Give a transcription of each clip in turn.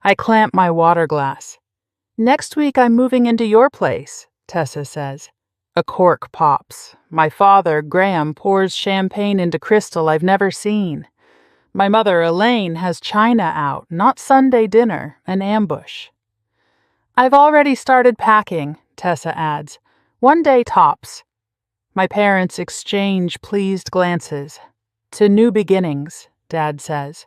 I clamp my water glass. Next week I'm moving into your place, Tessa says. A cork pops. My father, Graham, pours champagne into crystal I've never seen. My mother, Elaine, has china out, not Sunday dinner, an ambush. I've already started packing, Tessa adds. 1 day tops. My parents exchange pleased glances. To new beginnings, Dad says.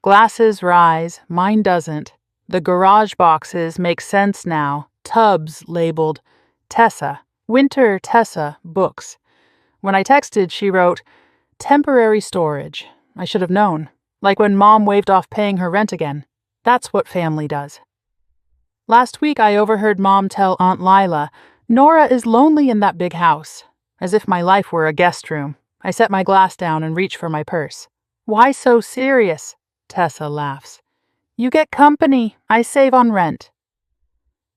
Glasses rise, mine doesn't. The garage boxes make sense now, tubs labeled Tessa, Winter Tessa books. When I texted, she wrote, temporary storage. I should have known. Like when Mom waved off paying her rent again. That's what family does. Last week I overheard Mom tell Aunt Lila, Nora is lonely in that big house. As if my life were a guest room. I set my glass down and reach for my purse. Why so serious? Tessa laughs. You get company. I save on rent.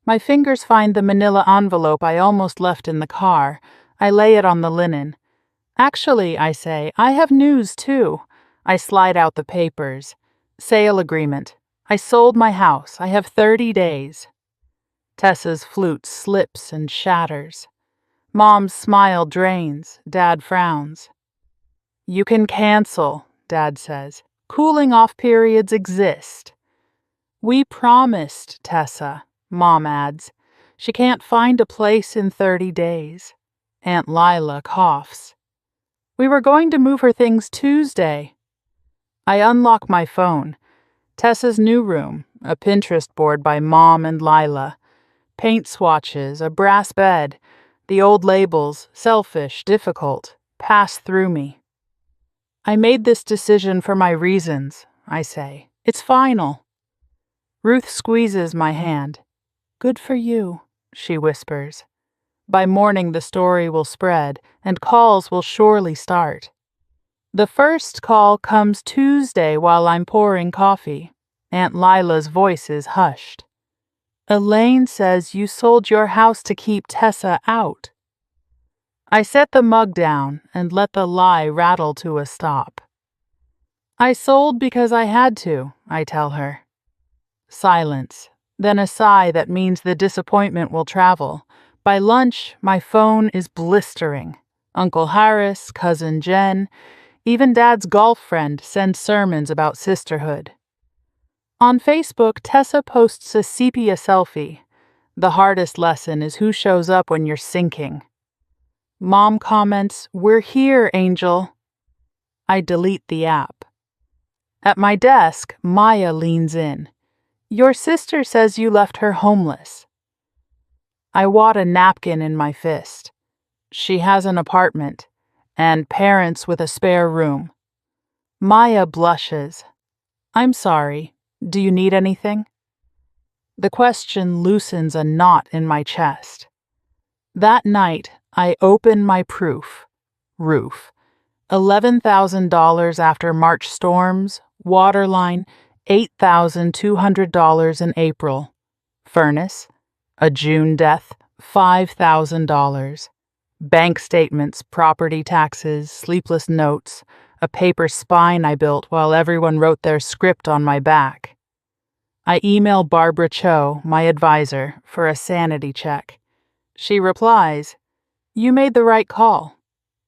My fingers find the manila envelope I almost left in the car. I lay it on the linen. Actually, I say, I have news too. I slide out the papers. Sale agreement. I sold my house. I have 30 days. Tessa's flute slips and shatters. Mom's smile drains. Dad frowns. You can cancel, Dad says. Cooling off periods exist. We promised, Tessa, Mom adds. She can't find a place in 30 days. Aunt Lila coughs. We were going to move her things Tuesday. I unlock my phone. Tessa's new room, a Pinterest board by Mom and Lila. Paint swatches, a brass bed. The old labels, selfish, difficult, pass through me. I made this decision for my reasons, I say. It's final. Ruth squeezes my hand. Good for you, she whispers. By morning the story will spread, and calls will surely start. The first call comes Tuesday while I'm pouring coffee. Aunt Lila's voice is hushed. Elaine says you sold your house to keep Tessa out. I set the mug down and let the lie rattle to a stop. I sold because I had to, I tell her. Silence, then a sigh that means the disappointment will travel. By lunch, my phone is blistering. Uncle Harris, Cousin Jen, even Dad's golf friend send sermons about sisterhood. On Facebook, Tessa posts a sepia selfie. The hardest lesson is who shows up when you're sinking. Mom comments, "We're here, Angel." I delete the app. At my desk, Maya leans in. Your sister says you left her homeless. I wad a napkin in my fist. She has an apartment, and parents with a spare room. Maya blushes. I'm sorry. Do you need anything? The question loosens a knot in my chest. That night, I open my proof. Roof. $11,000 after March storms. Waterline, $8,200 in April. Furnace, a June death, $5,000. Bank statements, property taxes, sleepless notes, a paper spine I built while everyone wrote their script on my back. I email Barbara Cho, my advisor, for a sanity check. She replies, You made the right call.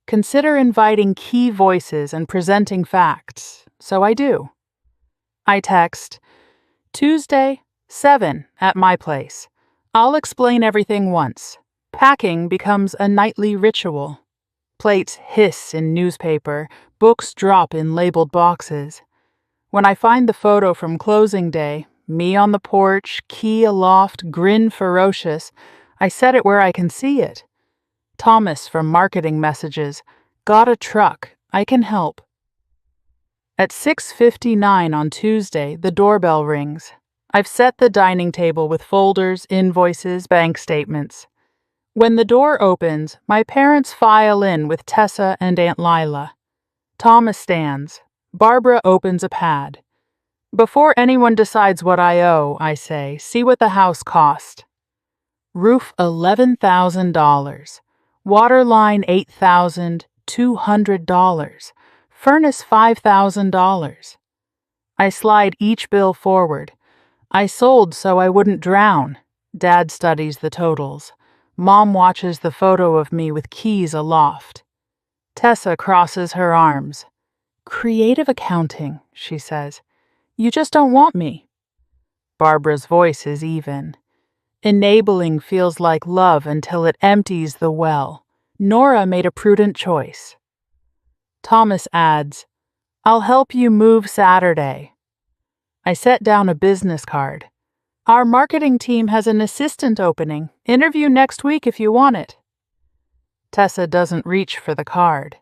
Consider inviting key voices and presenting facts. So I do. I text, Tuesday, 7 at my place. I'll explain everything once. Packing becomes a nightly ritual. Plates hiss in newspaper, books drop in labeled boxes. When I find the photo from closing day, me on the porch, key aloft, grin ferocious, I set it where I can see it. Thomas from marketing messages, got a truck, I can help. At 6:59 on Tuesday, the doorbell rings. I've set the dining table with folders, invoices, bank statements. When the door opens, my parents file in with Tessa and Aunt Lila. Thomas stands. Barbara opens a pad. Before anyone decides what I owe, I say, see what the house cost. Roof $11,000. Water line $8,200. Furnace $5,000. I slide each bill forward. I sold so I wouldn't drown. Dad studies the totals. Mom watches the photo of me with keys aloft. Tessa crosses her arms. Creative accounting, she says. You just don't want me. Barbara's voice is even. Enabling feels like love until it empties the well. Nora made a prudent choice. Thomas adds, I'll help you move Saturday. I set down a business card. Our marketing team has an assistant opening. Interview next week if you want it. Tessa doesn't reach for the card.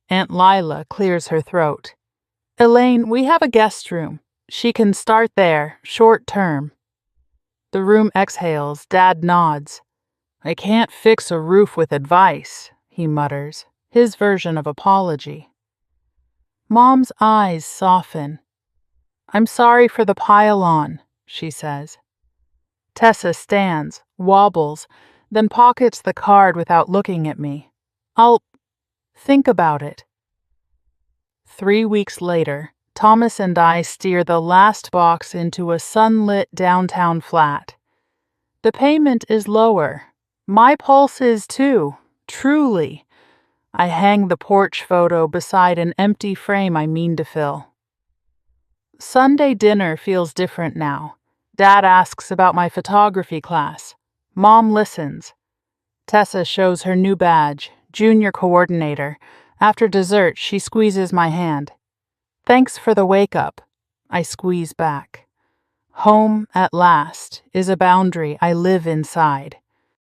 Aunt Lila clears her throat. Elaine, we have a guest room. She can start there, short term. The room exhales. Dad nods. I can't fix a roof with advice, he mutters, his version of apology. Mom's eyes soften. I'm sorry for the pile-on, she says. Tessa stands, wobbles, then pockets the card without looking at me. I'll think about it. 3 weeks later, Thomas and I steer the last box into a sunlit downtown flat. The payment is lower. My pulse is too, truly. I hang the porch photo beside an empty frame I mean to fill. Sunday dinner feels different now. Dad asks about my photography class. Mom listens. Tessa shows her new badge, junior coordinator. After dessert, she squeezes my hand. Thanks for the wake-up. I squeeze back. Home, at last, is a boundary I live inside.